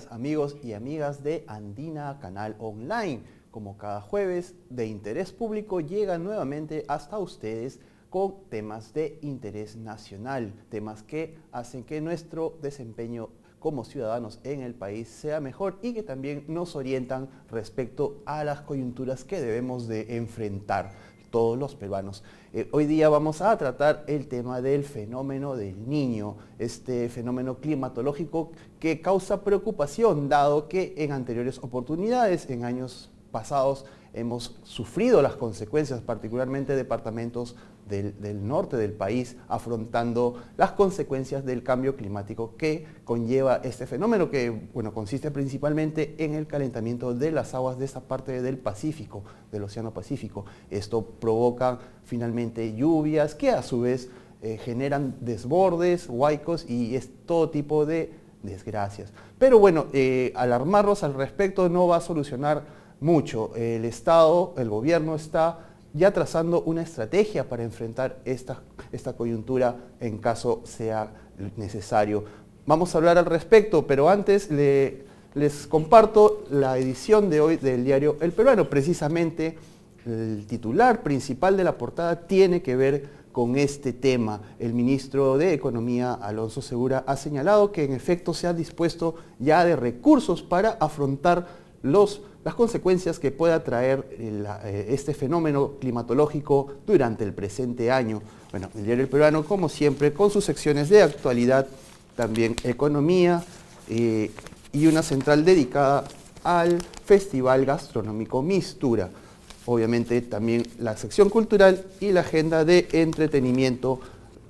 días, amigos y amigas de Andina Canal Online. Como cada jueves de interés público llega nuevamente hasta ustedes con temas de interés nacional, temas que hacen que nuestro desempeño como ciudadanos en el país sea mejor y que también nos orientan respecto a las coyunturas que debemos de enfrentar todos los peruanos. Hoy día vamos a tratar el tema del fenómeno del Niño, este fenómeno climatológico que causa preocupación, dado que en anteriores oportunidades, en años pasados, hemos sufrido las consecuencias, particularmente departamentos del norte del país, afrontando las consecuencias del cambio climático que conlleva este fenómeno, que consiste principalmente en el calentamiento de las aguas de esta parte del Pacífico, del Océano Pacífico. Esto provoca finalmente lluvias que a su vez generan desbordes, huaicos y es todo tipo de desgracias. Pero alarmarnos al respecto no va a solucionar mucho. El Estado, el gobierno está ya trazando una estrategia para enfrentar esta coyuntura en caso sea necesario. Vamos a hablar al respecto, pero antes les comparto la edición de hoy del diario El Peruano. Precisamente el titular principal de la portada tiene que ver con este tema. El ministro de Economía, Alonso Segura, ha señalado que en efecto se ha dispuesto ya de recursos para afrontar las consecuencias que pueda traer este fenómeno climatológico durante el presente año. El diario El Peruano, como siempre, con sus secciones de actualidad, también economía y una central dedicada al Festival Gastronómico Mistura. Obviamente también la sección cultural y la agenda de entretenimiento.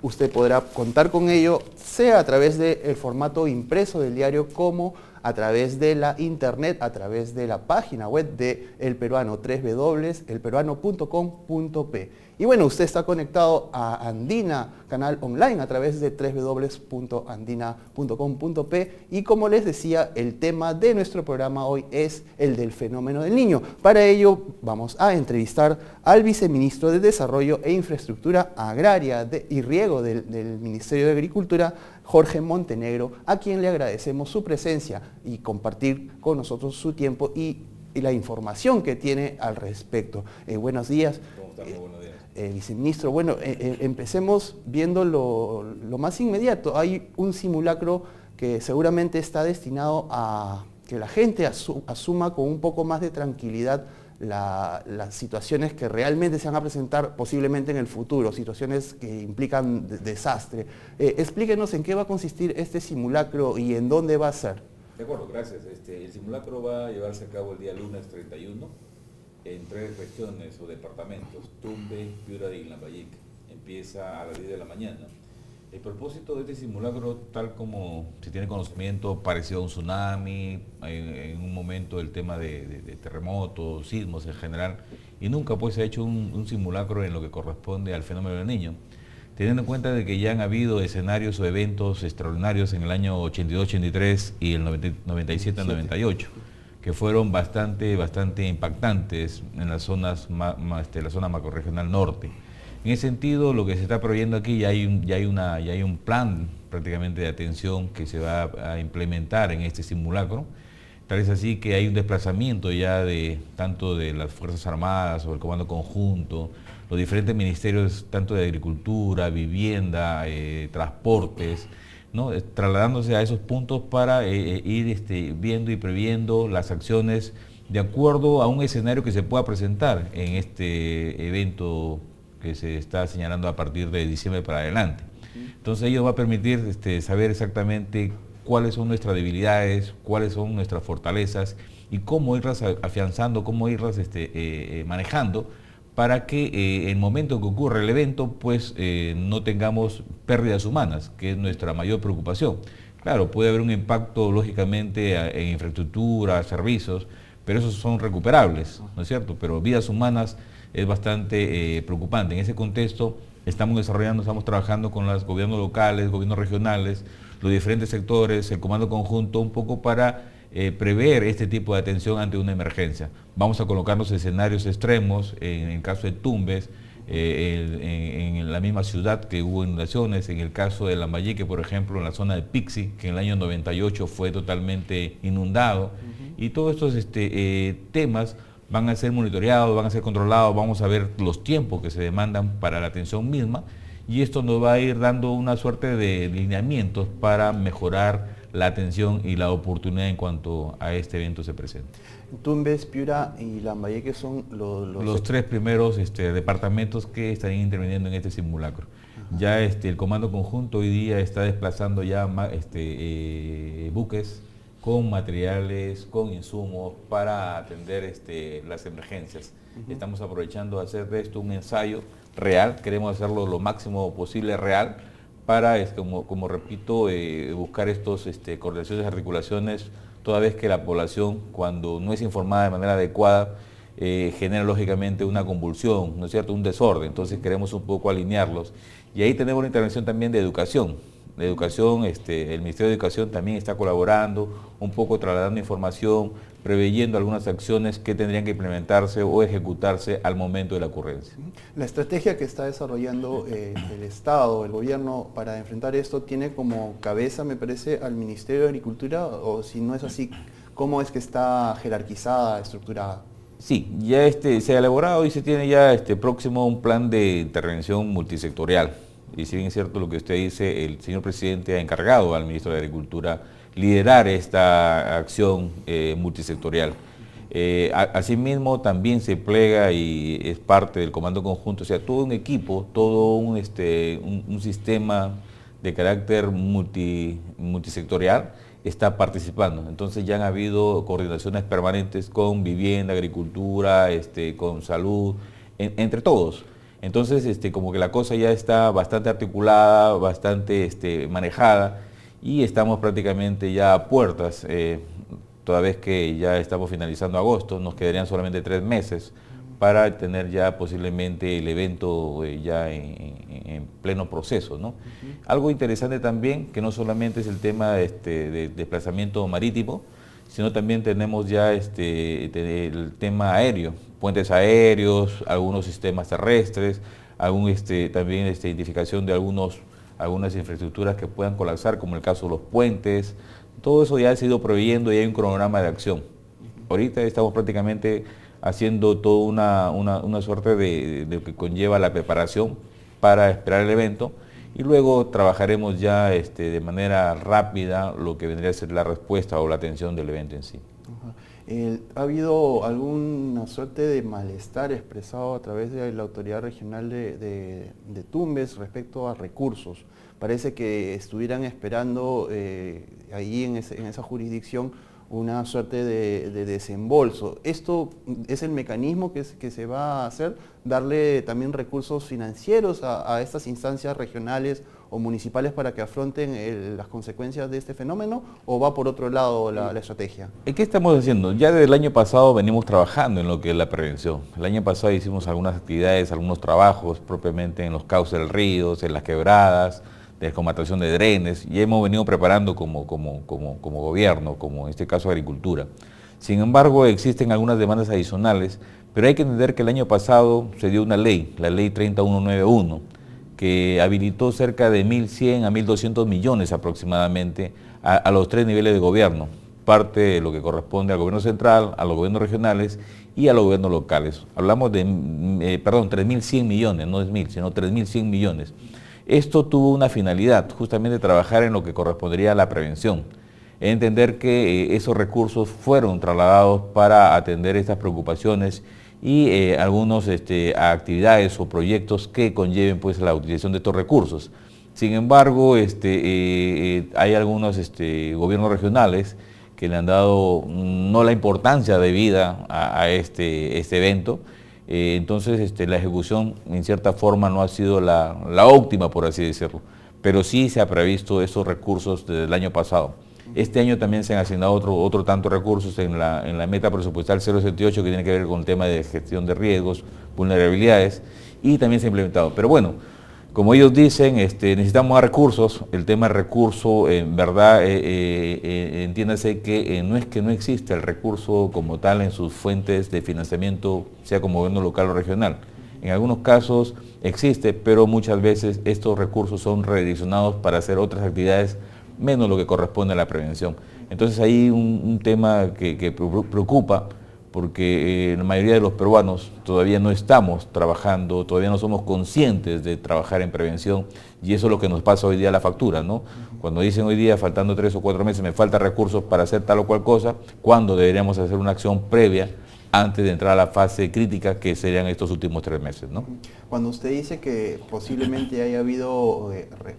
Usted podrá contar con ello, sea a través del formato impreso del diario como a través de la internet, a través de la página web de El Peruano, www.elperuano.com.p. Y usted está conectado a Andina Canal Online a través de www.andina.com.p y como les decía, el tema de nuestro programa hoy es el del fenómeno del Niño. Para ello vamos a entrevistar al viceministro de Desarrollo e Infraestructura Agraria y Riego del Ministerio de Agricultura, Jorge Montenegro, a quien le agradecemos su presencia y compartir con nosotros su tiempo y la información que tiene al respecto. Buenos días. ¿Cómo está? Muy buenos días. Viceministro, empecemos viendo lo más inmediato. Hay un simulacro que seguramente está destinado a que la gente asuma con un poco más de tranquilidad las situaciones que realmente se van a presentar posiblemente en el futuro, situaciones que implican desastre. Explíquenos en qué va a consistir este simulacro y en dónde va a ser. De acuerdo, gracias. El simulacro va a llevarse a cabo el día lunes 31 en 3 regiones o departamentos, Tumbes, Piura y Lambayeque. Empieza a las 10 de la mañana. El propósito de este simulacro, tal como se tiene conocimiento, pareció a un tsunami, en un momento el tema de terremotos, sismos en general, y nunca se ha hecho un simulacro en lo que corresponde al fenómeno del Niño, teniendo en cuenta de que ya han habido escenarios o eventos extraordinarios en el año 82-83 y el 97-98, que fueron bastante impactantes en las zonas, la zona macrorregional norte. En ese sentido, lo que se está previendo aquí, ya hay un plan prácticamente de atención que se va a implementar en este simulacro. Tal es así que hay un desplazamiento ya tanto de las Fuerzas Armadas o el Comando Conjunto, los diferentes ministerios, tanto de Agricultura, Vivienda, Transportes, ¿no? Trasladándose a esos puntos para ir viendo y previendo las acciones de acuerdo a un escenario que se pueda presentar en este evento que se está señalando a partir de diciembre para adelante. Entonces ello va a permitir saber exactamente cuáles son nuestras debilidades, cuáles son nuestras fortalezas y cómo irlas afianzando, cómo irlas manejando para que en el momento que ocurre el evento no tengamos pérdidas humanas, que es nuestra mayor preocupación. Claro, puede haber un impacto lógicamente en infraestructura, servicios, pero esos son recuperables, ¿no es cierto? Pero vidas humanas es bastante preocupante. En ese contexto estamos trabajando con los gobiernos locales, gobiernos regionales, los diferentes sectores, el Comando Conjunto, un poco para prever este tipo de atención ante una emergencia. Vamos a colocarnos escenarios extremos, en el caso de Tumbes, en la misma ciudad que hubo inundaciones, en el caso de Lambayeque, por ejemplo, en la zona de Pixi, que en el año 98 fue totalmente inundado, y todos estos temas van a ser monitoreados, van a ser controlados, vamos a ver los tiempos que se demandan para la atención misma, y esto nos va a ir dando una suerte de lineamientos para mejorar la atención y la oportunidad en cuanto a este evento se presente. Tumbes, Piura y Lambayeque son los tres primeros departamentos que estarían interviniendo en este simulacro. Ajá. Ya el Comando Conjunto hoy día está desplazando ya buques con materiales, con insumos para atender las emergencias. Estamos aprovechando de hacer de esto un ensayo real, queremos hacerlo lo máximo posible real para, como repito, buscar estos coordinaciones y articulaciones, toda vez que la población, cuando no es informada de manera adecuada, genera lógicamente una convulsión, ¿no es cierto?, un desorden. Entonces queremos un poco alinearlos. Y ahí tenemos la intervención también de educación. La educación, el Ministerio de Educación también está colaborando, un poco trasladando información, preveyendo algunas acciones que tendrían que implementarse o ejecutarse al momento de la ocurrencia. La estrategia que está desarrollando el Estado, el gobierno, para enfrentar esto, tiene como cabeza, me parece, al Ministerio de Agricultura, o si no es así, ¿cómo es que está jerarquizada, estructurada? Sí, ya se ha elaborado y se tiene ya próximo un plan de intervención multisectorial. Y si bien es cierto lo que usted dice, el señor presidente ha encargado al ministro de Agricultura liderar esta acción multisectorial. Asimismo también se plega y es parte del Comando Conjunto, o sea, todo un equipo, todo un sistema de carácter multisectorial está participando. Entonces ya han habido coordinaciones permanentes con vivienda, agricultura, con salud, entre todos. Entonces, como que la cosa ya está bastante articulada, bastante manejada, y estamos prácticamente ya a puertas, toda vez que ya estamos finalizando agosto, nos quedarían solamente 3 meses para tener ya posiblemente el evento ya en pleno proceso, ¿no? Algo interesante también, que no solamente es el tema de desplazamiento marítimo, sino también tenemos ya el tema aéreo, puentes aéreos, algunos sistemas terrestres, también identificación de algunas infraestructuras que puedan colapsar, como el caso de los puentes. Todo eso ya ha sido proveyendo y hay un cronograma de acción. Ahorita estamos prácticamente haciendo toda una suerte de lo que conlleva la preparación para esperar el evento, y luego trabajaremos ya de manera rápida lo que vendría a ser la respuesta o la atención del evento en sí. ¿Ha habido alguna suerte de malestar expresado a través de la autoridad regional de Tumbes respecto a recursos? Parece que estuvieran esperando ahí en esa jurisdicción una suerte de desembolso. ¿Esto es el mecanismo que se va a hacer? ¿Darle también recursos financieros a estas instancias regionales o municipales para que afronten las consecuencias de este fenómeno? ¿O va por otro lado la estrategia? ¿Qué estamos haciendo? Ya desde el año pasado venimos trabajando en lo que es la prevención. El año pasado hicimos algunas actividades, algunos trabajos propiamente en los cauces del río, en las quebradas, de descomatación de drenes, y hemos venido preparando como gobierno, como en este caso agricultura. Sin embargo, existen algunas demandas adicionales, pero hay que entender que el año pasado se dio una ley, la ley 30191, que habilitó cerca de 1.100 a 1.200 millones aproximadamente a los 3 niveles de gobierno, parte de lo que corresponde al gobierno central, a los gobiernos regionales y a los gobiernos locales. Hablamos de, 3.100 millones, no es 1.000, sino 3.100 millones. Esto tuvo una finalidad, justamente trabajar en lo que correspondería a la prevención, entender que esos recursos fueron trasladados para atender estas preocupaciones y algunas actividades o proyectos que conlleven pues la utilización de estos recursos. Sin embargo, hay algunos gobiernos regionales que le han dado no la importancia debida a este evento. Entonces la ejecución en cierta forma no ha sido la óptima, por así decirlo, pero sí se ha previsto esos recursos desde el año pasado. Este año también se han asignado otro tanto recursos en la meta presupuestal 068, que tiene que ver con el tema de gestión de riesgos, vulnerabilidades, y también se ha implementado. Pero bueno, como ellos dicen, necesitamos más recursos. El tema de recurso, en verdad, entiéndase que no es que no existe el recurso como tal en sus fuentes de financiamiento, sea como gobierno local o regional. En algunos casos existe, pero muchas veces estos recursos son redireccionados para hacer otras actividades menos lo que corresponde a la prevención. Entonces ahí un tema que preocupa, porque la mayoría de los peruanos todavía no estamos trabajando, todavía no somos conscientes de trabajar en prevención, y eso es lo que nos pasa hoy día a la factura, ¿no? Cuando dicen hoy día, faltando 3 o 4 meses, me falta recursos para hacer tal o cual cosa, cuando deberíamos hacer una acción previa antes de entrar a la fase crítica, que serían estos últimos 3 meses, ¿no? Cuando usted dice que posiblemente haya habido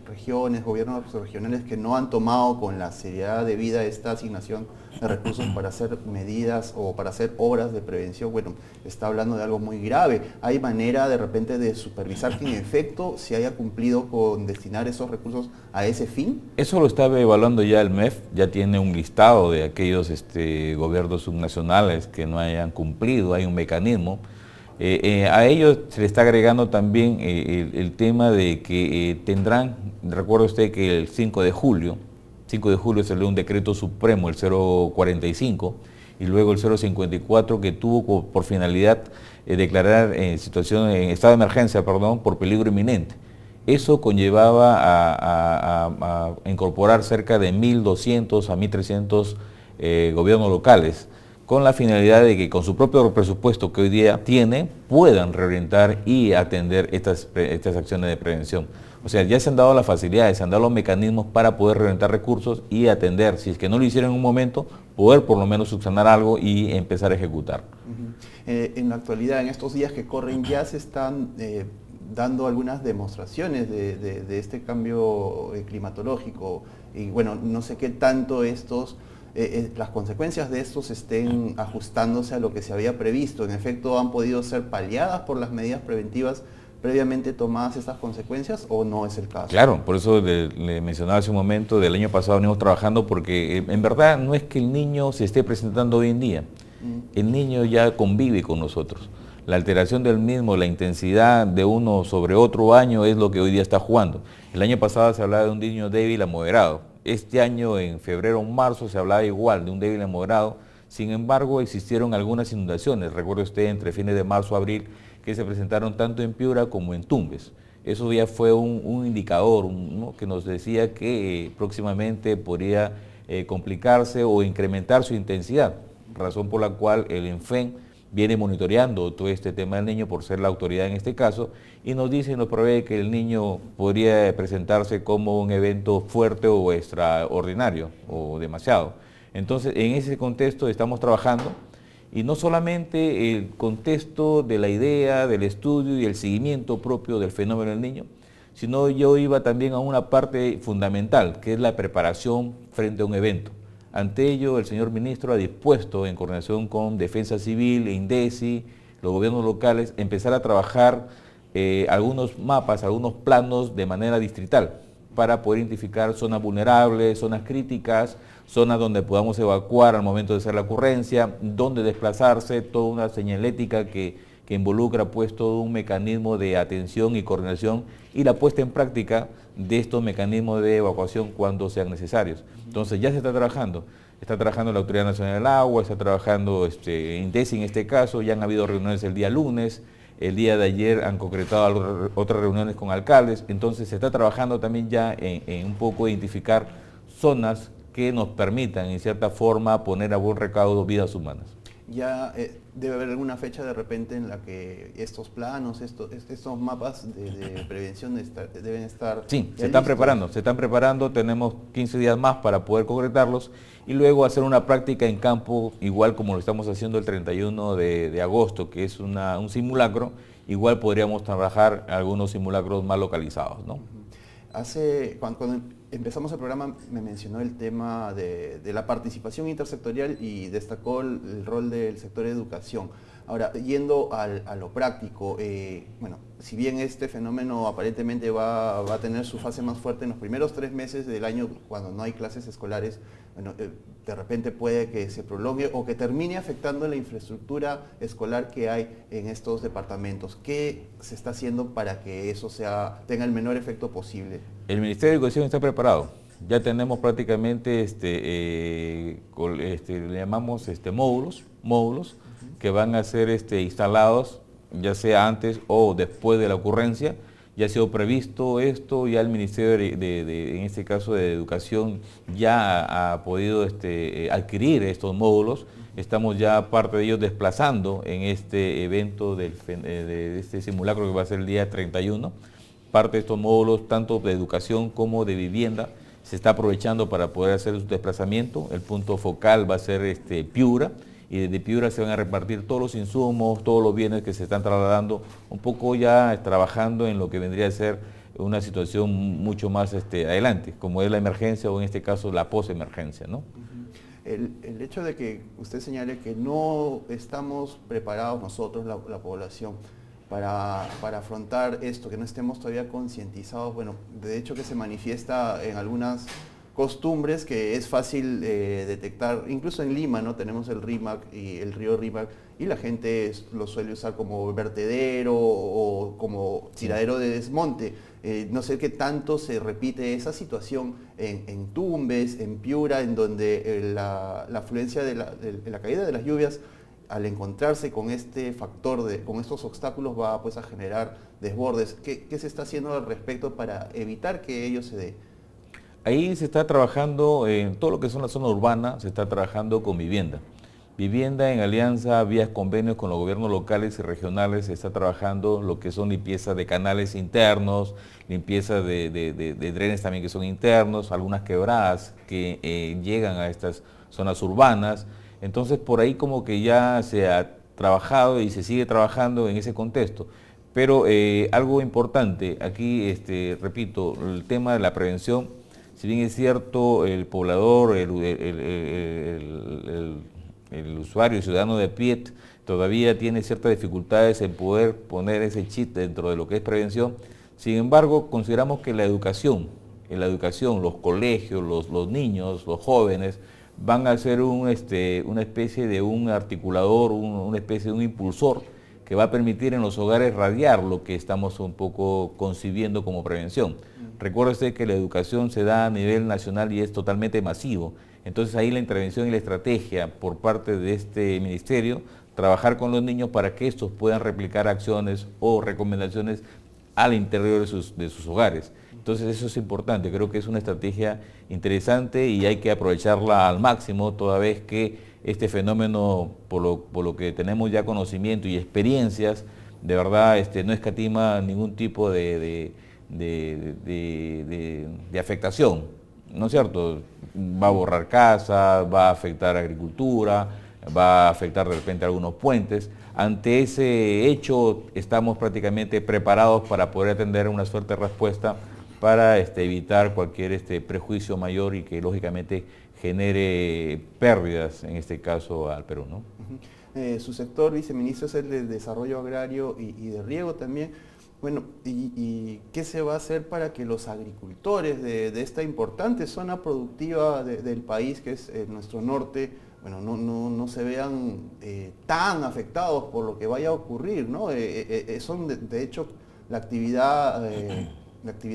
regiones, gobiernos regionales que no han tomado con la seriedad debida esta asignación de recursos para hacer medidas o para hacer obras de prevención, bueno, está hablando de algo muy grave. ¿Hay manera de repente de supervisar que en efecto se haya cumplido con destinar esos recursos a ese fin? Eso lo está evaluando ya el MEF, ya tiene un listado de aquellos gobiernos subnacionales que no hayan cumplido, hay un mecanismo. A ellos se le está agregando también el tema de que tendrán, recuerda usted que el 5 de julio salió un decreto supremo, el 045, y luego el 054, que tuvo por finalidad declarar en estado de emergencia, por peligro inminente. Eso conllevaba a incorporar cerca de 1.200 a 1.300 gobiernos locales, con la finalidad de que con su propio presupuesto que hoy día tiene, puedan reorientar y atender estas acciones de prevención. O sea, ya se han dado las facilidades, se han dado los mecanismos para poder reorientar recursos y atender, si es que no lo hicieron en un momento, poder por lo menos subsanar algo y empezar a ejecutar. En la actualidad, en estos días que corren, ya se están dando algunas demostraciones de este cambio climatológico, y bueno, no sé qué tanto las consecuencias de estos estén ajustándose a lo que se había previsto. En efecto, ¿han podido ser paliadas por las medidas preventivas previamente tomadas estas consecuencias o no es el caso? Claro, por eso le mencionaba hace un momento, del año pasado venimos trabajando, porque en verdad no es que el niño se esté presentando hoy en día, el niño ya convive con nosotros. La alteración del mismo, la intensidad de uno sobre otro año es lo que hoy día está jugando. El año pasado se hablaba de un niño débil a moderado. Este año, en febrero o marzo, se hablaba igual de un débil a moderado. Sin embargo, existieron algunas inundaciones, recuerde usted, entre fines de marzo y abril, que se presentaron tanto en Piura como en Tumbes. Eso ya fue un indicador, ¿no?, que nos decía que próximamente podría complicarse o incrementar su intensidad, razón por la cual el ENFEN viene monitoreando todo este tema del niño por ser la autoridad en este caso, y nos dice y nos prevé que el niño podría presentarse como un evento fuerte o extraordinario o demasiado. Entonces, en ese contexto estamos trabajando, y no solamente el contexto de la idea, del estudio y el seguimiento propio del fenómeno del niño, sino yo iba también a una parte fundamental, que es la preparación frente a un evento. Ante ello, el señor ministro ha dispuesto, en coordinación con Defensa Civil, INDECI, los gobiernos locales, empezar a trabajar algunos mapas, algunos planos de manera distrital, para poder identificar zonas vulnerables, zonas críticas, zonas donde podamos evacuar al momento de hacer la ocurrencia, donde desplazarse, toda una señalética que involucra pues todo un mecanismo de atención y coordinación y la puesta en práctica de estos mecanismos de evacuación cuando sean necesarios. Entonces ya se está trabajando la Autoridad Nacional del Agua, está trabajando INDECI en este caso, ya han habido reuniones el día lunes, el día de ayer han concretado otras reuniones con alcaldes, entonces se está trabajando también ya en un poco identificar zonas que nos permitan en cierta forma poner a buen recaudo vidas humanas. Ya debe haber alguna fecha de repente en la que estos planos, estos mapas de prevención deben estar... Sí, se están preparando, tenemos 15 días más para poder concretarlos y luego hacer una práctica en campo, igual como lo estamos haciendo el 31 de agosto, que es un simulacro, igual podríamos trabajar algunos simulacros más localizados, ¿no? Cuando empezamos el programa me mencionó el tema de la participación intersectorial y destacó el rol del sector educación. Ahora, yendo a lo práctico, bueno, si bien este fenómeno aparentemente va a tener su fase más fuerte en los primeros 3 meses del año, cuando no hay clases escolares, bueno, de repente puede que se prolongue o que termine afectando la infraestructura escolar que hay en estos departamentos. ¿Qué se está haciendo para que eso tenga el menor efecto posible? El Ministerio de Educación está preparado. Ya tenemos prácticamente, le llamamos módulos que van a ser instalados ya sea antes o después de la ocurrencia. Ya ha sido previsto esto, ya el Ministerio en este caso de Educación ya ha podido adquirir estos módulos. Estamos ya parte de ellos desplazando en este evento de este simulacro que va a ser el día 31. Parte de estos módulos, tanto de educación como de vivienda, se está aprovechando para poder hacer su desplazamiento. El punto focal va a ser Piura, y desde Piura se van a repartir todos los insumos, todos los bienes que se están trasladando, un poco ya trabajando en lo que vendría a ser una situación mucho más adelante, como es la emergencia o en este caso la posemergencia, ¿no? El hecho de que usted señale que no estamos preparados nosotros, la población, para afrontar esto, que no estemos todavía concientizados, bueno, de hecho que se manifiesta en algunas costumbres que es fácil detectar, incluso en Lima, ¿no? Tenemos el Rímac y el río Rímac, y la gente lo suele usar como vertedero o como tiradero de desmonte. No sé qué tanto se repite esa situación en Tumbes, en Piura, en donde la afluencia de la caída de las lluvias, al encontrarse con este factor, con estos obstáculos, va pues a generar desbordes. ¿Qué se está haciendo al respecto para evitar que ello se dé? Ahí se está trabajando en todo lo que son la zona urbana, se está trabajando con vivienda. Vivienda en alianza, vías convenios con los gobiernos locales y regionales, se está trabajando lo que son limpieza de canales internos, limpieza de drenes también que son internos, algunas quebradas que llegan a estas zonas urbanas. Entonces por ahí como que ya se ha trabajado y se sigue trabajando en ese contexto. Pero algo importante, aquí repito, el tema de la prevención. Si bien es cierto, el poblador, el usuario, el ciudadano de pie, todavía tiene ciertas dificultades en poder poner ese chip dentro de lo que es prevención. Sin embargo, consideramos que la educación, los colegios, los niños, los jóvenes, van a ser una especie de un articulador, una especie de un impulsor que va a permitir en los hogares radiar lo que estamos un poco concibiendo como prevención. Recuérdese que la educación se da a nivel nacional y es totalmente masivo. Entonces ahí la intervención y la estrategia por parte de este ministerio, trabajar con los niños para que estos puedan replicar acciones o recomendaciones al interior de sus hogares. Entonces eso es importante, creo que es una estrategia interesante y hay que aprovecharla al máximo, toda vez que este fenómeno, por lo que tenemos ya conocimiento y experiencias, de verdad no escatima ningún tipo de afectación, ¿no es cierto? Va a borrar casas, va a afectar agricultura, va a afectar de repente algunos puentes. Ante ese hecho estamos prácticamente preparados para poder atender una suerte de respuesta para evitar cualquier prejuicio mayor y que lógicamente genere pérdidas, en este caso al Perú, ¿no? Su sector, viceministro, es el de Desarrollo Agrario y de Riego también. Bueno, ¿y qué se va a hacer para que los agricultores de esta importante zona productiva del país, que es nuestro norte, bueno, no se vean tan afectados por lo que vaya a ocurrir, ¿no? Son de hecho la actividad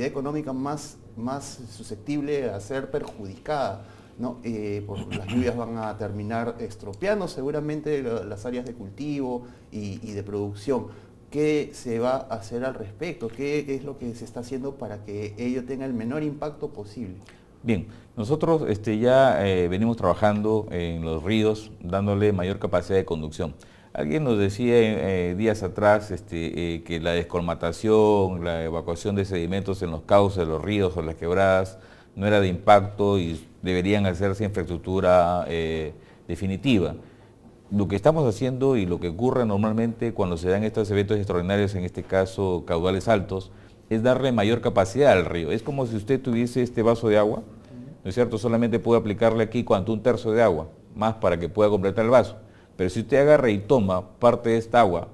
económica más susceptible a ser perjudicada, ¿no? Porque las lluvias van a terminar estropeando seguramente las áreas de cultivo y de producción. ¿Qué se va a hacer al respecto? ¿Qué es lo que se está haciendo para que ello tenga el menor impacto posible? Bien, nosotros ya venimos trabajando en los ríos, dándole mayor capacidad de conducción. Alguien nos decía días atrás que la descolmatación, la evacuación de sedimentos en los cauces de los ríos o las quebradas no era de impacto y deberían hacerse infraestructura definitiva. Lo que estamos haciendo y lo que ocurre normalmente cuando se dan estos eventos extraordinarios, en este caso caudales altos, es darle mayor capacidad al río. Es como si usted tuviese este vaso de agua, ¿no es cierto? Solamente puede aplicarle aquí cuanto 1/3 de agua, más para que pueda completar el vaso. Pero si usted agarra y toma parte de esta agua,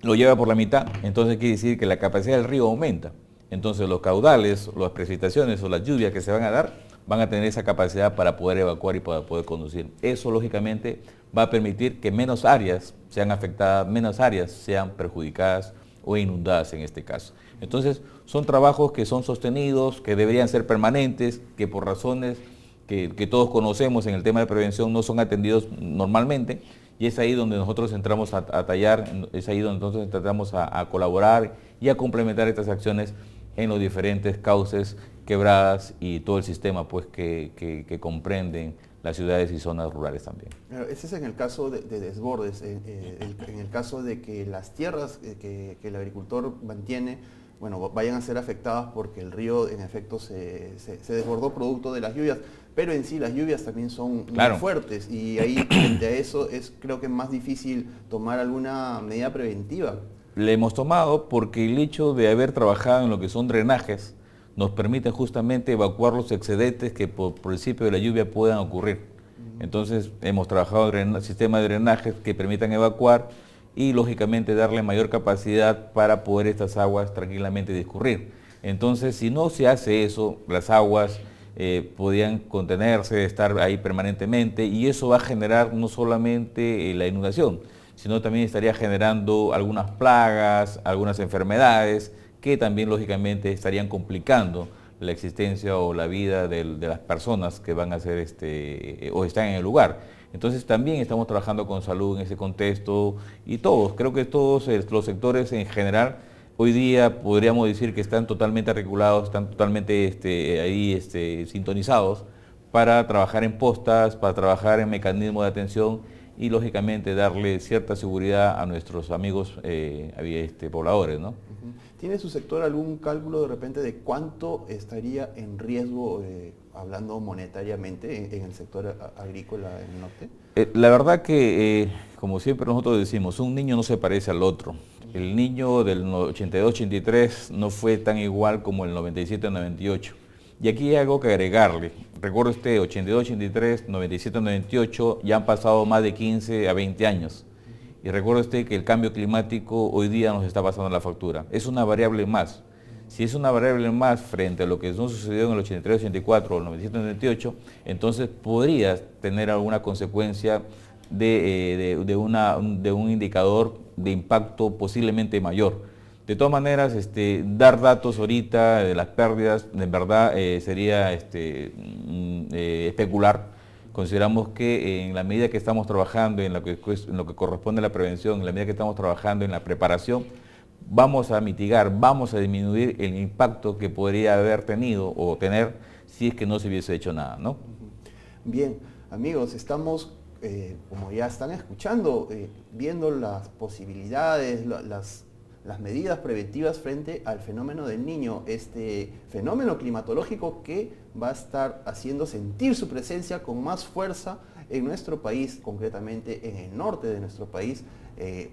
lo lleva por la mitad, entonces quiere decir que la capacidad del río aumenta. Entonces los caudales, las precipitaciones o las lluvias que se van a dar, van a tener esa capacidad para poder evacuar y para poder conducir. Eso lógicamente va a permitir que menos áreas sean afectadas, menos áreas sean perjudicadas o inundadas en este caso. Entonces son trabajos que son sostenidos, que deberían ser permanentes, que por razones que todos conocemos en el tema de prevención no son atendidos normalmente y es ahí donde nosotros entramos a tallar, es ahí donde nosotros tratamos a colaborar y a complementar estas acciones en los diferentes cauces, quebradas y todo el sistema pues, que comprenden las ciudades y zonas rurales también. Ese es en el caso de desbordes, en el caso de que las tierras que el agricultor mantiene, bueno, vayan a ser afectadas porque el río en efecto se desbordó producto de las lluvias, pero en sí las lluvias también son muy fuertes y ahí frente a eso es creo que es más difícil tomar alguna medida preventiva. Le hemos tomado porque el hecho de haber trabajado en lo que son drenajes nos permite justamente evacuar los excedentes que por principio de la lluvia puedan ocurrir. Entonces hemos trabajado en sistemas de drenajes que permitan evacuar y lógicamente darle mayor capacidad para poder estas aguas tranquilamente discurrir. Entonces si no se hace eso, las aguas podían contenerse, estar ahí permanentemente y eso va a generar no solamente la inundación, sino también estaría generando algunas plagas, algunas enfermedades que también lógicamente estarían complicando la existencia o la vida de las personas que van a ser o están en el lugar. Entonces también estamos trabajando con salud en ese contexto y todos, creo que todos los sectores en general hoy día podríamos decir que están totalmente regulados, están totalmente sintonizados para trabajar en postas, para trabajar en mecanismos de atención y lógicamente darle cierta seguridad a nuestros amigos pobladores, ¿no? ¿Tiene su sector algún cálculo de repente de cuánto estaría en riesgo, hablando monetariamente, en el sector agrícola en el norte? La verdad que, como siempre nosotros decimos, un niño no se parece al otro. El niño del 82-83 no fue tan igual como el 97-98. Y aquí hay algo que agregarle. Recuerdo 82-83, 97-98, ya han pasado más de 15 a 20 años. Y recuerdo que el cambio climático hoy día nos está pasando la factura. Es una variable más. Si es una variable más frente a lo que no sucedió en el 83-84 o el 97-98, entonces podría tener alguna consecuencia de un indicador de impacto posiblemente mayor. De todas maneras, dar datos ahorita de las pérdidas, en verdad sería especular. Consideramos que en la medida que estamos trabajando en lo que corresponde a la prevención, en la medida que estamos trabajando en la preparación, vamos a mitigar, vamos a disminuir el impacto que podría haber tenido o tener si es que no se hubiese hecho nada, ¿no? Bien, amigos, estamos, como ya están escuchando, viendo las posibilidades, las medidas preventivas frente al fenómeno del Niño, este fenómeno climatológico que va a estar haciendo sentir su presencia con más fuerza en nuestro país, concretamente en el norte de nuestro país,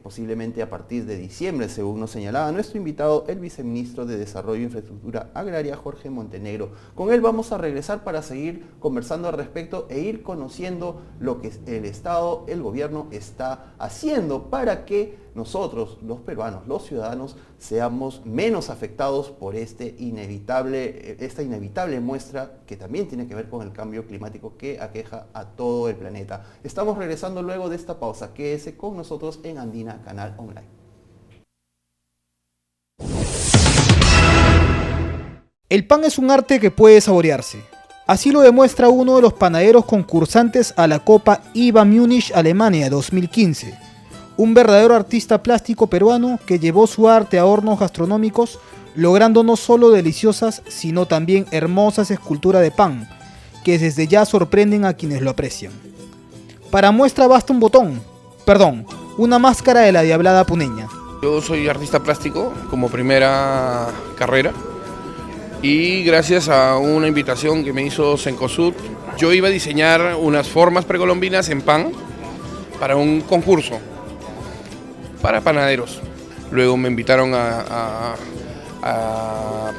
posiblemente a partir de diciembre, según nos señalaba nuestro invitado, el viceministro de Desarrollo e Infraestructura Agraria, Jorge Montenegro. Con él vamos a regresar para seguir conversando al respecto e ir conociendo lo que el Estado, el gobierno está haciendo para que nosotros, los peruanos, los ciudadanos, seamos menos afectados por esta inevitable muestra que también tiene que ver con el cambio climático que aqueja a todo el planeta. Estamos regresando luego de esta pausa. Quédese con nosotros en Andina Canal Online. El pan es un arte que puede saborearse. Así lo demuestra uno de los panaderos concursantes a la Copa IVA Múnich Alemania 2015. Un verdadero artista plástico peruano que llevó su arte a hornos gastronómicos, logrando no solo deliciosas, sino también hermosas esculturas de pan, que desde ya sorprenden a quienes lo aprecian. Para muestra basta una máscara de la Diablada puneña. Yo soy artista plástico como primera carrera y gracias a una invitación que me hizo Cencosud, yo iba a diseñar unas formas precolombinas en pan para un concurso para panaderos. Luego me invitaron a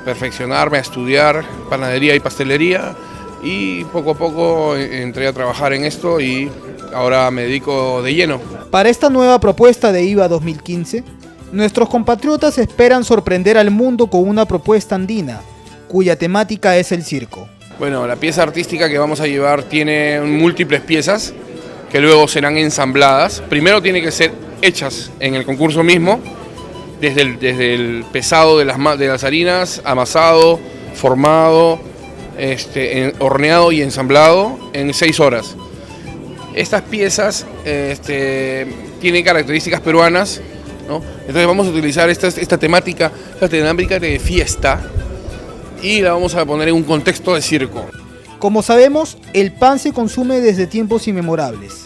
perfeccionarme, a estudiar panadería y pastelería y poco a poco entré a trabajar en esto y ahora me dedico de lleno. Para esta nueva propuesta de IVA 2015, nuestros compatriotas esperan sorprender al mundo con una propuesta andina, cuya temática es el circo. Bueno, la pieza artística que vamos a llevar tiene múltiples piezas que luego serán ensambladas. Primero tiene que ser hechas en el concurso mismo, desde el pesado de las harinas, amasado, formado, horneado y ensamblado en 6 horas. Estas piezas tienen características peruanas, ¿no? Entonces vamos a utilizar esta temática de fiesta y la vamos a poner en un contexto de circo. Como sabemos, el pan se consume desde tiempos inmemorables.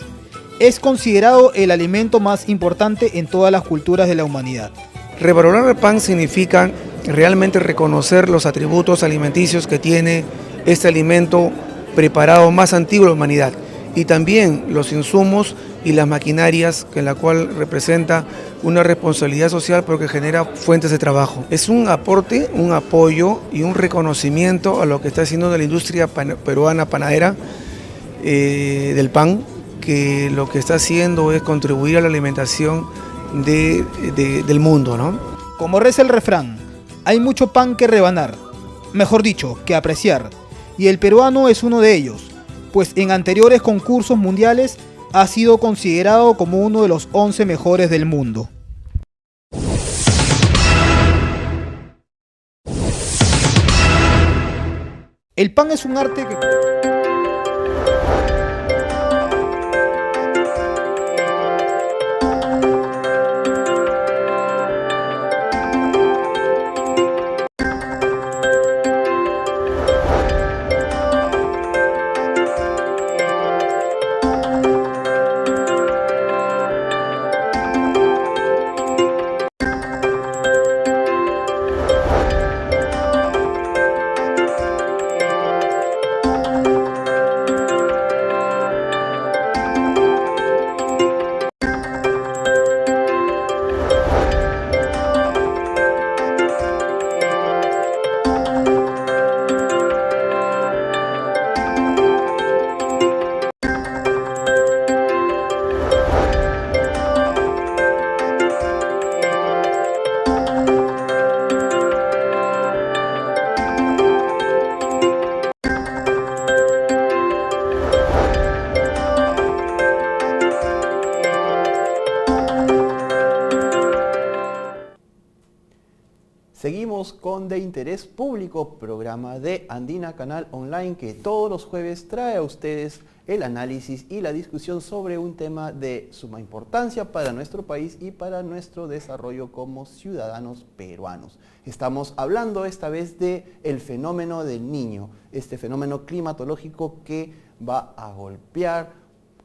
Es considerado el alimento más importante en todas las culturas de la humanidad. Revalorar el pan significa realmente reconocer los atributos alimenticios que tiene este alimento preparado más antiguo de la humanidad y también los insumos y las maquinarias que la cual representa una responsabilidad social porque genera fuentes de trabajo. Es un aporte, un apoyo y un reconocimiento a lo que está haciendo la industria peruana panadera del pan, que lo que está haciendo es contribuir a la alimentación del mundo, ¿no? Como reza el refrán, hay mucho pan que rebanar, mejor dicho, que apreciar, y el peruano es uno de ellos, pues en anteriores concursos mundiales ha sido considerado como uno de los 11 mejores del mundo. El pan es un arte que... Seguimos con De Interés Público, programa de Andina Canal Online que todos los jueves trae a ustedes el análisis y la discusión sobre un tema de suma importancia para nuestro país y para nuestro desarrollo como ciudadanos peruanos. Estamos hablando esta vez del fenómeno del Niño, este fenómeno climatológico que va a golpear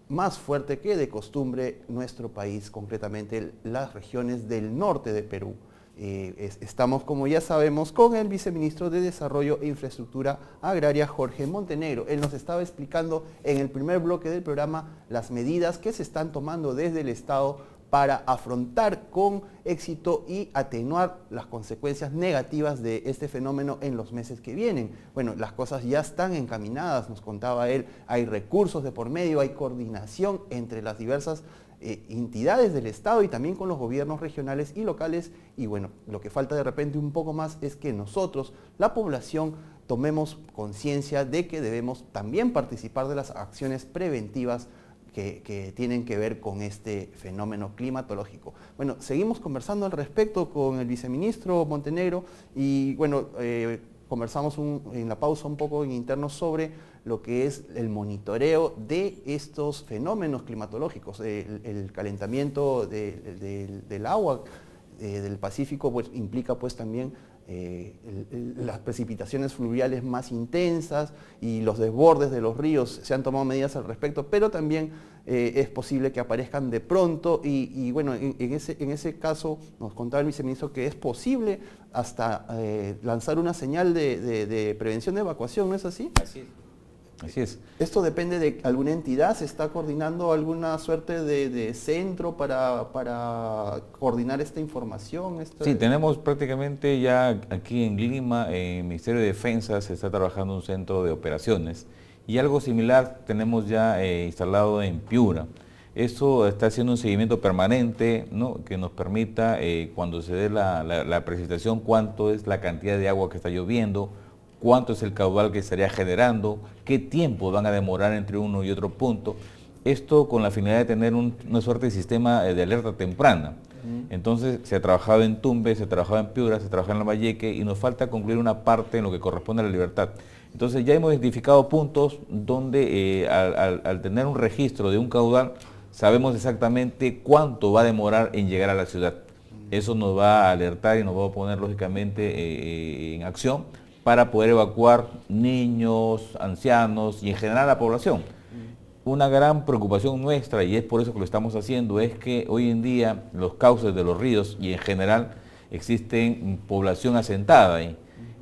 más fuerte que de costumbre nuestro país, concretamente las regiones del norte de Perú. Estamos, como ya sabemos, con el viceministro de Desarrollo e Infraestructura Agraria, Jorge Montenegro. Él nos estaba explicando en el primer bloque del programa las medidas que se están tomando desde el Estado para afrontar con éxito y atenuar las consecuencias negativas de este fenómeno en los meses que vienen. Bueno, las cosas ya están encaminadas, nos contaba él, hay recursos de por medio, hay coordinación entre las diversas entidades del Estado y también con los gobiernos regionales y locales, y bueno, lo que falta de repente un poco más es que nosotros, la población, tomemos conciencia de que debemos también participar de las acciones preventivas que tienen que ver con este fenómeno climatológico. Bueno, seguimos conversando al respecto con el viceministro Montenegro y bueno, conversamos en la pausa un poco en interno sobre lo que es el monitoreo de estos fenómenos climatológicos. El calentamiento del agua del Pacífico pues, implica pues también las precipitaciones fluviales más intensas y los desbordes de los ríos. Se han tomado medidas al respecto, pero también es posible que aparezcan de pronto y bueno, en ese caso nos contaba el viceministro que es posible hasta lanzar una señal de prevención de evacuación, ¿no es así? Así es. ¿Esto depende de alguna entidad? ¿Se está coordinando alguna suerte de centro para coordinar esta información? Sí, tenemos prácticamente ya aquí en Lima, en el Ministerio de Defensa, se está trabajando un centro de operaciones y algo similar tenemos ya instalado en Piura. Eso está haciendo un seguimiento permanente, ¿no?, que nos permita, cuando se dé la precipitación, cuánto es la cantidad de agua que está lloviendo, cuánto es el caudal que estaría generando, qué tiempo van a demorar entre uno y otro punto. Esto con la finalidad de tener una suerte de sistema de alerta temprana. Entonces se ha trabajado en Tumbes, se ha trabajado en Piura, se ha trabajado en Lambayeque y nos falta concluir una parte en lo que corresponde a La Libertad. Entonces ya hemos identificado puntos donde al tener un registro de un caudal, sabemos exactamente cuánto va a demorar en llegar a la ciudad. Eso nos va a alertar y nos va a poner lógicamente en acción para poder evacuar niños, ancianos y en general la población. Una gran preocupación nuestra, y es por eso que lo estamos haciendo, es que hoy en día los cauces de los ríos y en general existen población asentada ahí.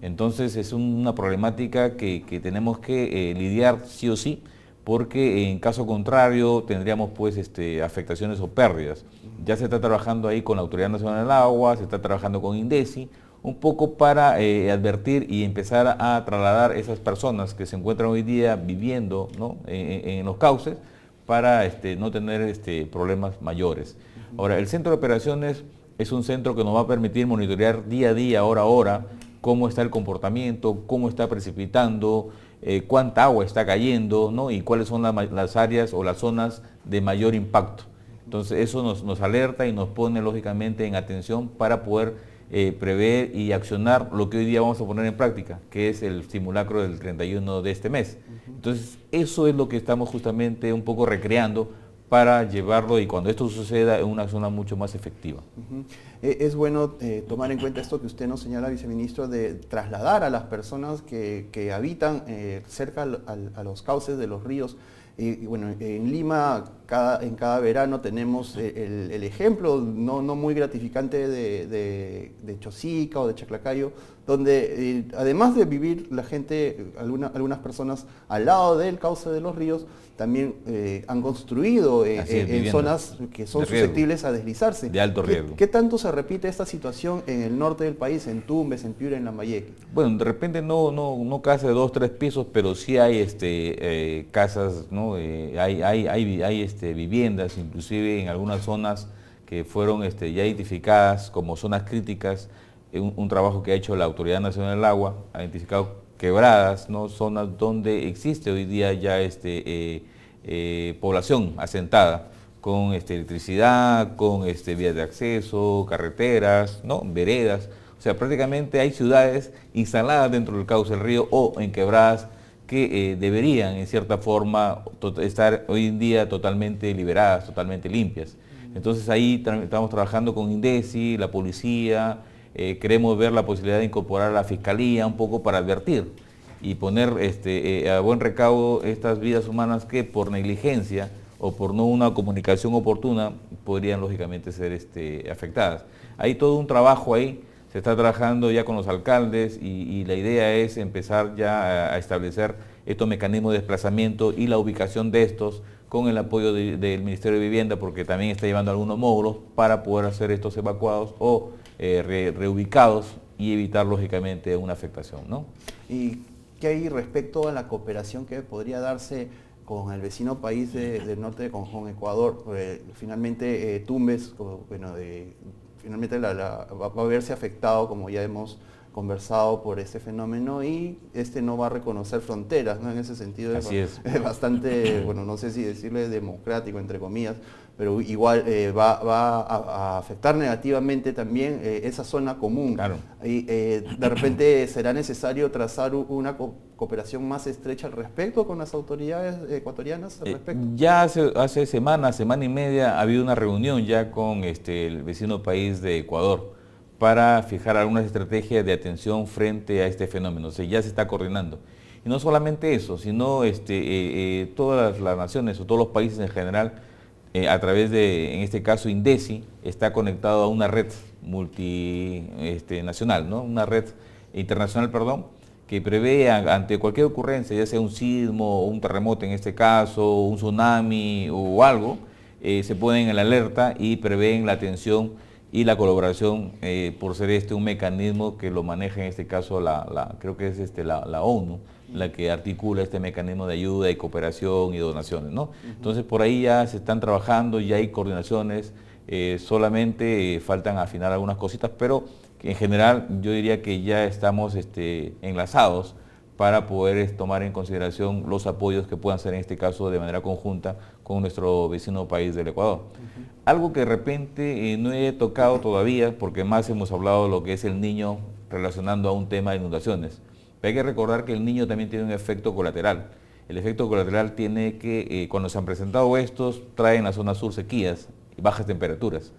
Entonces es una problemática que tenemos que lidiar sí o sí, porque en caso contrario tendríamos pues afectaciones o pérdidas. Ya se está trabajando ahí con la Autoridad Nacional del Agua, se está trabajando con INDECI, un poco para advertir y empezar a trasladar esas personas que se encuentran hoy día viviendo, ¿no?, en los cauces, para no tener problemas mayores. Ahora, el centro de operaciones es un centro que nos va a permitir monitorear día a día, hora a hora, cómo está el comportamiento, cómo está precipitando, cuánta agua está cayendo, ¿no?, y cuáles son las áreas o las zonas de mayor impacto. Entonces eso nos alerta y nos pone lógicamente en atención para poder prever y accionar lo que hoy día vamos a poner en práctica, que es el simulacro del 31 de este mes. Entonces eso es lo que estamos justamente un poco recreando para llevarlo y cuando esto suceda en una zona mucho más efectiva. Es bueno tomar en cuenta esto que usted nos señala, viceministro, de trasladar a las personas que habitan cerca a los cauces de los ríos. Y bueno, en Lima en cada verano tenemos el ejemplo no muy gratificante de Chosica o de Chaclacayo, donde además de vivir la gente, algunas personas al lado del cauce de los ríos, también han construido en zonas que son susceptibles a deslizarse. De alto riesgo. ¿Qué tanto se repite esta situación en el norte del país, en Tumbes, en Piura, en Lambayeque? Bueno, de repente no casas de 2 o 3 pisos, pero sí hay casas, ¿no? Hay viviendas, inclusive en algunas zonas que fueron ya identificadas como zonas críticas. Un trabajo que ha hecho la Autoridad Nacional del Agua, ha identificado quebradas, ¿no?, zonas donde existe hoy día ya población asentada, con electricidad, con vías de acceso, carreteras, ¿no?, veredas. O sea, prácticamente hay ciudades instaladas dentro del cauce del río o en quebradas que deberían, en cierta forma, estar hoy en día totalmente liberadas, totalmente limpias. Entonces ahí estamos trabajando con INDECI, la policía. Queremos ver la posibilidad de incorporar a la Fiscalía un poco para advertir y poner a buen recaudo estas vidas humanas que por negligencia o por no una comunicación oportuna podrían lógicamente ser afectadas. Hay todo un trabajo ahí, se está trabajando ya con los alcaldes y la idea es empezar ya a establecer estos mecanismos de desplazamiento y la ubicación de estos con el apoyo del Ministerio de Vivienda, porque también está llevando algunos módulos para poder hacer estos evacuados o reubicados y evitar lógicamente una afectación, ¿no? ¿Y qué hay respecto a la cooperación que podría darse con el vecino país del norte, con Ecuador? Finalmente Tumbes, finalmente va a verse afectado, como ya hemos conversado, por este fenómeno, y no va a reconocer fronteras, ¿no? En ese sentido es bastante, bueno, no sé si decirle democrático, entre comillas, pero igual va a afectar negativamente también esa zona común. Claro. Y de repente será necesario trazar una cooperación más estrecha al respecto con las autoridades ecuatorianas al respecto. Ya hace semana y media ha habido una reunión ya con el vecino país de Ecuador para fijar algunas estrategias de atención frente a este fenómeno. O sea, ya se está coordinando. Y no solamente eso, sino todas las naciones o todos los países en general, a través de, en este caso, INDECI, está conectado a una red multinacional, ¿no?, una red internacional, perdón, que prevé ante cualquier ocurrencia, ya sea un sismo, un terremoto en este caso, un tsunami o algo, se ponen en la alerta y prevén la atención y la colaboración por ser un mecanismo que lo maneja en este caso creo que es la ONU, la que articula este mecanismo de ayuda y cooperación y donaciones, ¿no? Entonces por ahí ya se están trabajando, ya hay coordinaciones, solamente faltan afinar algunas cositas, pero en general yo diría que ya estamos enlazados para poder tomar en consideración los apoyos que puedan ser en este caso de manera conjunta con nuestro vecino país del Ecuador. Algo que de repente no he tocado todavía, porque más hemos hablado de lo que es el Niño relacionando a un tema de inundaciones, Pero hay que recordar que el niño también tiene un efecto colateral. El efecto colateral tiene que, cuando se han presentado estos, traen en la zona sur sequías y bajas temperaturas.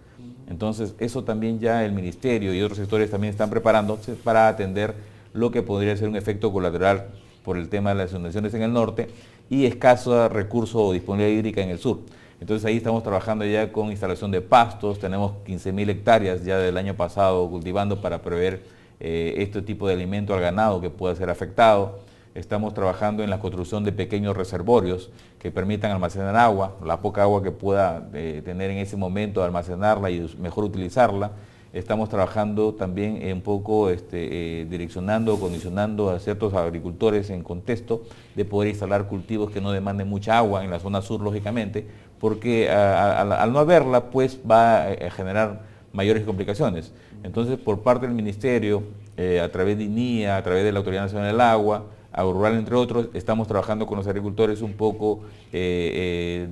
Entonces, eso también ya el Ministerio y otros sectores también están preparándose para atender lo que podría ser un efecto colateral por el tema de las inundaciones en el norte y escaso recurso o disponibilidad hídrica en el sur. Entonces ahí estamos trabajando ya con instalación de pastos, tenemos 15.000 hectáreas ya del año pasado cultivando para prever este tipo de alimento al ganado que pueda ser afectado. Estamos trabajando en la construcción de pequeños reservorios que permitan almacenar agua, la poca agua que pueda tener en ese momento, almacenarla y mejor utilizarla. Estamos trabajando también un poco direccionando, condicionando a ciertos agricultores en contexto de poder instalar cultivos que no demanden mucha agua en la zona sur, lógicamente, porque al no haberla, pues va a generar mayores complicaciones. Entonces, por parte del Ministerio, a través de INIA, a través de la Autoridad Nacional del Agua, Agrorural, entre otros, estamos trabajando con los agricultores un poco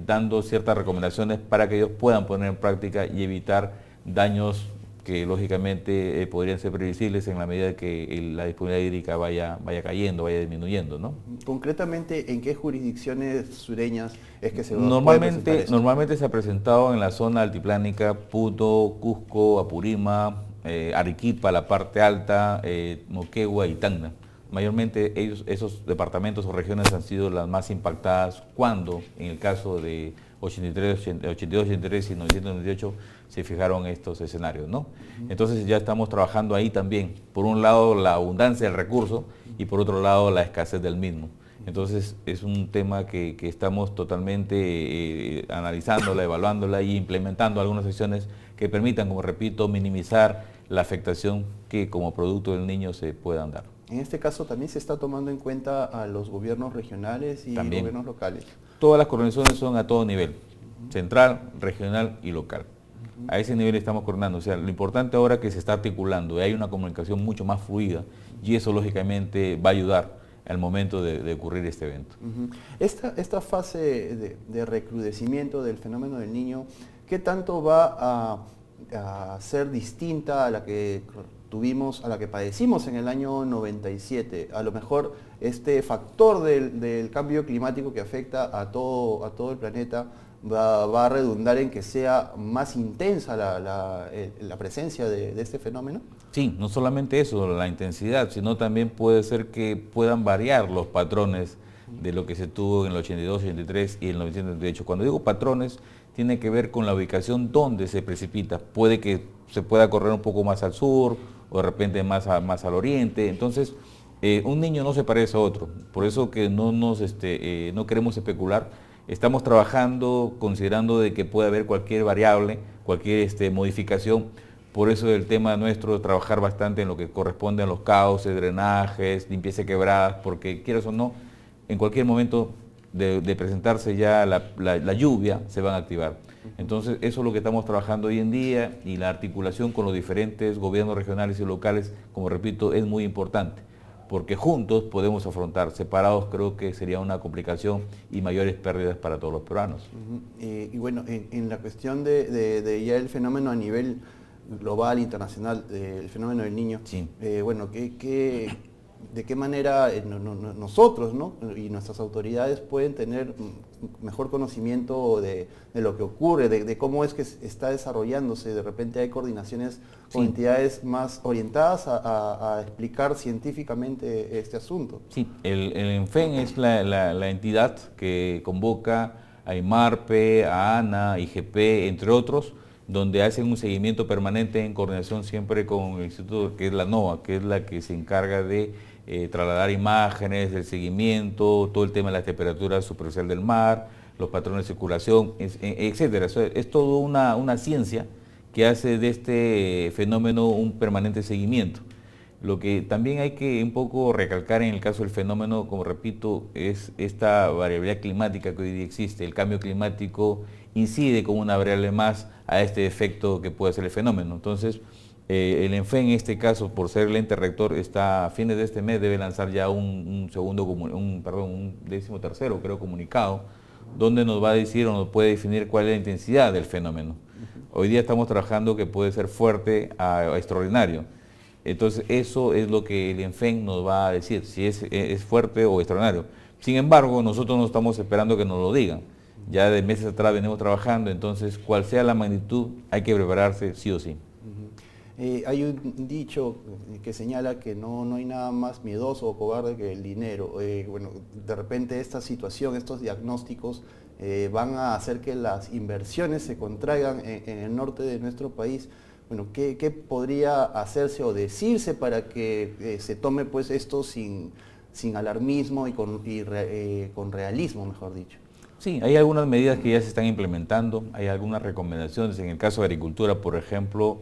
dando ciertas recomendaciones para que ellos puedan poner en práctica y evitar daños que lógicamente podrían ser previsibles en la medida que la disponibilidad hídrica vaya cayendo, vaya disminuyendo, ¿no? Concretamente, ¿en qué jurisdicciones sureñas es que se Normalmente se ha presentado en la zona altiplánica, Puno, Cusco, Apurímac, Arequipa, la parte alta, Moquegua y Tacna. Mayormente esos departamentos o regiones han sido las más impactadas cuando, en el caso de 82, 83 y 998, se fijaron estos escenarios, ¿no? Entonces ya estamos trabajando ahí también, por un lado la abundancia del recurso y por otro lado la escasez del mismo. Entonces es un tema que estamos totalmente analizándola, evaluándola y implementando algunas acciones que permitan, como repito, minimizar la afectación que como producto del niño se puedan dar. En este caso también se está tomando en cuenta a los gobiernos regionales y también gobiernos locales. Todas las coordinaciones son a todo nivel, central, regional y local. A ese nivel estamos coordinando. O sea, lo importante ahora es que se está articulando, hay una comunicación mucho más fluida y eso lógicamente va a ayudar al momento de ocurrir este evento. Esta fase de recrudecimiento del fenómeno del Niño, ¿qué tanto va a ser distinta a la que tuvimos, a la que padecimos en el año 97? A lo mejor este factor del cambio climático que afecta a todo el planeta va a redundar en que sea más intensa la presencia de este fenómeno. Sí, no solamente eso, la intensidad, sino también puede ser que puedan variar los patrones de lo que se tuvo en el 82, 83 y el 1998. Cuando digo patrones, tiene que ver con la ubicación donde se precipita. Puede que se pueda correr un poco más al sur o de repente más al oriente. Entonces, un niño no se parece a otro. Por eso que no queremos especular. Estamos trabajando considerando de que puede haber cualquier variable, cualquier modificación. Por eso el tema nuestro es trabajar bastante en lo que corresponde a los cauces, drenajes, limpieza de quebradas, porque quieras o no, en cualquier momento de presentarse ya la lluvia se van a activar. Entonces eso es lo que estamos trabajando hoy en día y la articulación con los diferentes gobiernos regionales y locales, como repito, es muy importante, porque juntos podemos afrontar, separados creo que sería una complicación y mayores pérdidas para todos los peruanos. Y bueno, en la cuestión de ya el fenómeno a nivel global, internacional, el fenómeno del Niño, sí. Bueno, ¿de qué manera nosotros, ¿no? y nuestras autoridades pueden tener mejor conocimiento de lo que ocurre, de cómo es que está desarrollándose? De repente hay coordinaciones con entidades más orientadas a explicar científicamente este asunto. Sí, el ENFEN es la entidad que convoca a IMARPE, a ANA, IGP, entre otros, donde hacen un seguimiento permanente en coordinación siempre con el instituto que es la NOAA, que es la que se encarga de trasladar imágenes, el seguimiento, todo el tema de la temperatura superficial del mar, los patrones de circulación, etcétera. Es toda una ciencia que hace de este fenómeno un permanente seguimiento. Lo que también hay que un poco recalcar en el caso del fenómeno, como repito, es esta variabilidad climática que hoy día existe. El cambio climático incide como una variable más a este efecto que puede ser el fenómeno. Entonces, el ENFEN en este caso, por ser el ente rector, está a fines de este mes debe lanzar ya un 13º, creo, comunicado, donde nos va a decir o nos puede definir cuál es la intensidad del fenómeno. Hoy día estamos trabajando que puede ser fuerte a extraordinario. Entonces eso es lo que el ENFEN nos va a decir, si es fuerte o extraordinario. Sin embargo, nosotros no estamos esperando que nos lo digan. Ya de meses atrás venimos trabajando, entonces cual sea la magnitud, hay que prepararse sí o sí. Hay un dicho que señala que no hay nada más miedoso o cobarde que el dinero. Bueno, de repente esta situación, estos diagnósticos van a hacer que las inversiones se contraigan en el norte de nuestro país. Bueno, ¿qué podría hacerse o decirse para que se tome pues esto sin alarmismo y con realismo, mejor dicho? Sí, hay algunas medidas que ya se están implementando, hay algunas recomendaciones. En el caso de agricultura, por ejemplo,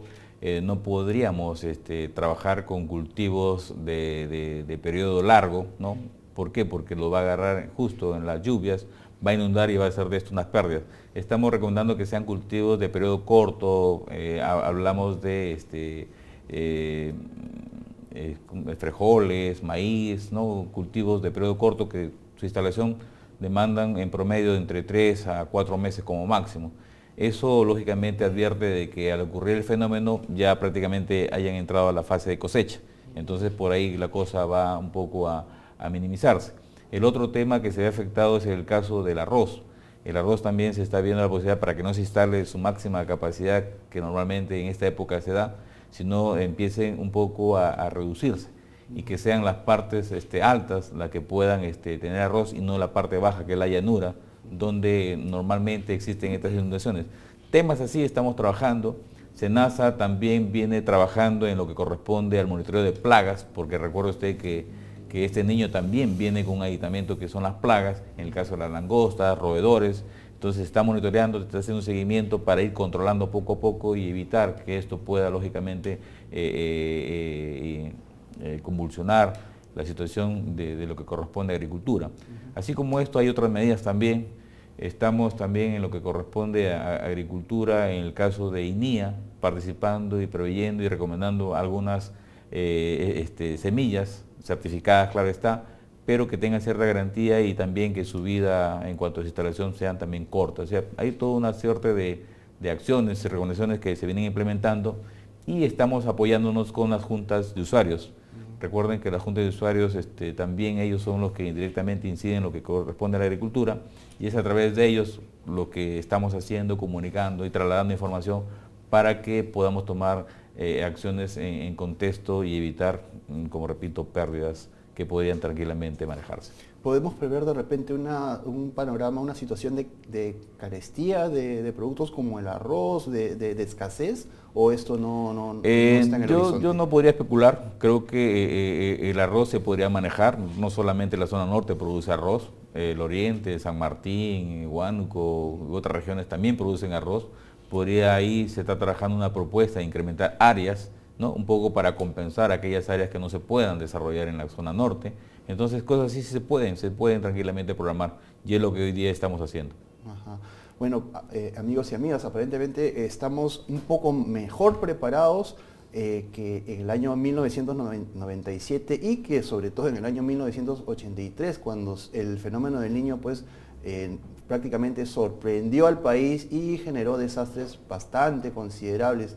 no podríamos trabajar con cultivos de periodo largo, ¿no? ¿Por qué? Porque lo va a agarrar justo en las lluvias, va a inundar y va a hacer de esto unas pérdidas. Estamos recomendando que sean cultivos de periodo corto, hablamos de frijoles, maíz, ¿no? Cultivos de periodo corto que su instalación demandan en promedio de entre 3 a 4 meses como máximo. Eso lógicamente advierte de que al ocurrir el fenómeno ya prácticamente hayan entrado a la fase de cosecha. Entonces por ahí la cosa va un poco a minimizarse. El otro tema que se ve afectado es el caso del arroz. El arroz también se está viendo la posibilidad para que no se instale su máxima capacidad que normalmente en esta época se da, sino empiecen un poco a reducirse y que sean las partes altas las que puedan tener arroz y no la parte baja que es la llanura, donde normalmente existen estas inundaciones. Temas así estamos trabajando. SENASA también viene trabajando en lo que corresponde al monitoreo de plagas, porque recuerde usted que este niño también viene con un aditamiento que son las plagas, en el caso de las langostas, roedores. Entonces está monitoreando, está haciendo un seguimiento para ir controlando poco a poco y evitar que esto pueda lógicamente convulsionar la situación de lo que corresponde a agricultura. Así como esto hay otras medidas también. Estamos también en lo que corresponde a agricultura, en el caso de INIA, participando y proveyendo y recomendando algunas semillas certificadas, claro está, pero que tengan cierta garantía y también que su vida en cuanto a su instalación sean también cortas. O sea, hay toda una suerte de acciones y recomendaciones que se vienen implementando y estamos apoyándonos con las juntas de usuarios. Recuerden que las juntas de usuarios también ellos son los que indirectamente inciden en lo que corresponde a la agricultura y es a través de ellos lo que estamos haciendo, comunicando y trasladando información para que podamos tomar acciones en contexto y evitar, como repito, pérdidas que podrían tranquilamente manejarse. ¿Podemos prever de repente un panorama, una situación de carestía de productos como el arroz, de escasez? ¿O esto no está en el horizonte? Yo no podría especular. Creo que el arroz se podría manejar. No solamente la zona norte produce arroz. El oriente, San Martín, Huánuco y otras regiones también producen arroz. Podría ahí se está trabajando una propuesta de incrementar áreas, ¿no? Un poco para compensar aquellas áreas que no se puedan desarrollar en la zona norte. Entonces cosas así se pueden tranquilamente programar y es lo que hoy día estamos haciendo. Ajá. Bueno, amigos y amigas, aparentemente estamos un poco mejor preparados que en el año 1997 y que sobre todo en el año 1983, cuando el fenómeno del Niño pues prácticamente sorprendió al país y generó desastres bastante considerables.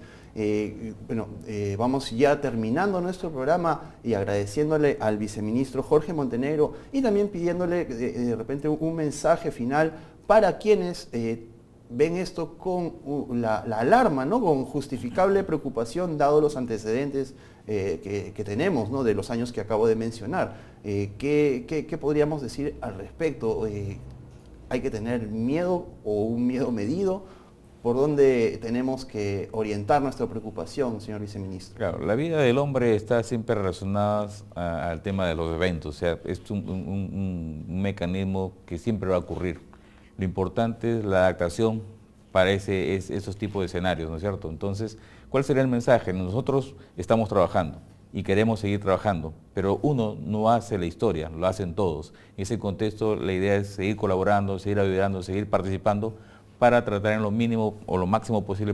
Vamos ya terminando nuestro programa y agradeciéndole al viceministro Jorge Montenegro y también pidiéndole de repente un mensaje final para quienes ven esto con la alarma, ¿no? Con justificable preocupación dado los antecedentes que tenemos, ¿no? De los años que acabo de mencionar. ¿Qué podríamos decir al respecto? ¿Hay que tener miedo o un miedo medido? ¿Por dónde tenemos que orientar nuestra preocupación, señor viceministro? Claro, la vida del hombre está siempre relacionada al tema de los eventos, o sea, es un mecanismo que siempre va a ocurrir. Lo importante es la adaptación para esos tipos de escenarios, ¿no es cierto? Entonces, ¿cuál sería el mensaje? Nosotros estamos trabajando y queremos seguir trabajando, pero uno no hace la historia, lo hacen todos. En ese contexto, la idea es seguir colaborando, seguir ayudando, seguir participando, para tratar en lo mínimo o lo máximo posible,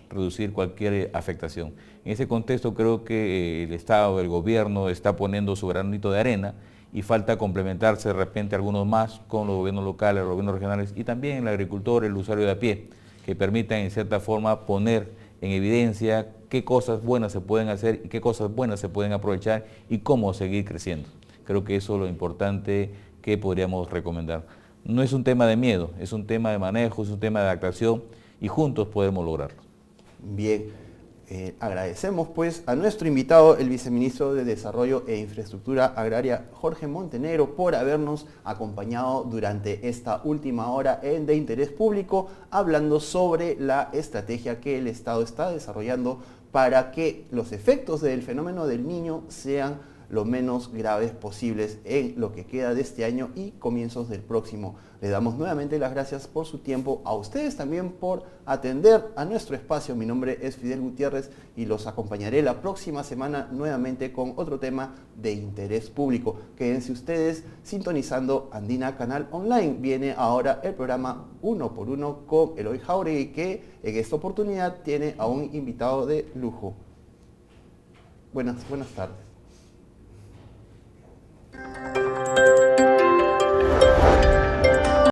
reducir cualquier afectación. En ese contexto creo que el Estado, el gobierno está poniendo su granito de arena y falta complementarse de repente algunos más con los gobiernos locales, los gobiernos regionales y también el agricultor, el usuario de a pie, que permitan en cierta forma poner en evidencia qué cosas buenas se pueden hacer y qué cosas buenas se pueden aprovechar y cómo seguir creciendo. Creo que eso es lo importante que podríamos recomendar. No es un tema de miedo, es un tema de manejo, es un tema de adaptación y juntos podemos lograrlo. Bien. Agradecemos pues a nuestro invitado, el viceministro de Desarrollo e Infraestructura Agraria, Jorge Montenegro, por habernos acompañado durante esta última hora en De Interés Público, hablando sobre la estrategia que el Estado está desarrollando para que los efectos del fenómeno del Niño sean lo menos graves posibles en lo que queda de este año y comienzos del próximo. Le damos nuevamente las gracias por su tiempo, a ustedes también por atender a nuestro espacio. Mi nombre es Fidel Gutiérrez y los acompañaré la próxima semana nuevamente con otro tema de interés público. Quédense ustedes sintonizando Andina Canal Online. Viene ahora el programa Uno por Uno con Eloy Jauregui, que en esta oportunidad tiene a un invitado de lujo. Buenas tardes.